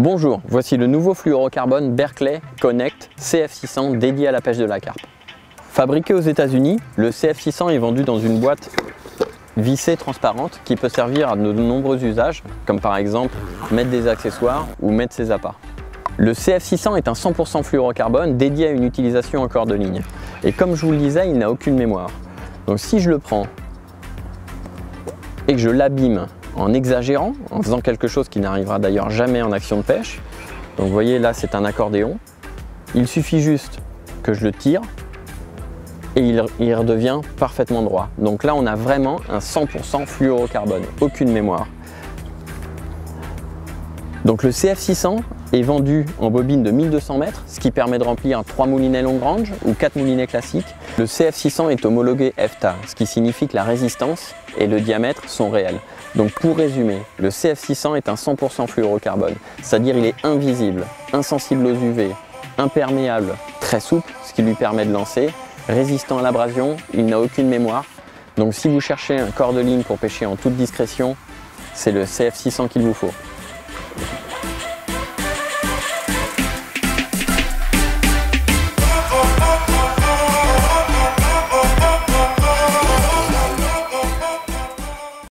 Bonjour, voici le nouveau fluorocarbone Berkeley Connect CF600 dédié à la pêche de la carpe. Fabriqué aux États-Unis, le CF600 est vendu dans une boîte vissée transparente qui peut servir à de nombreux usages, comme par exemple mettre des accessoires ou mettre ses appâts. Le CF600 est un 100% fluorocarbone dédié à une utilisation en corde de ligne. Et comme je vous le disais, il n'a aucune mémoire. Donc si je le prends et que je l'abîme en exagérant, en faisant quelque chose qui n'arrivera d'ailleurs jamais en action de pêche, donc vous voyez là c'est un accordéon, il suffit juste que je le tire et il redevient parfaitement droit. Donc là on a vraiment un 100% fluorocarbone, aucune mémoire. Donc le CF600 est vendu en bobine de 1200 mètres, ce qui permet de remplir 3 moulinets long range ou 4 moulinets classiques. Le CF600 est homologué FTA, ce qui signifie que la résistance et le diamètre sont réels. Donc pour résumer, le CF600 est un 100% fluorocarbone, c'est-à-dire il est invisible, insensible aux UV, imperméable, très souple, ce qui lui permet de lancer, résistant à l'abrasion, il n'a aucune mémoire. Donc si vous cherchez un corps de ligne pour pêcher en toute discrétion, c'est le CF600 qu'il vous faut.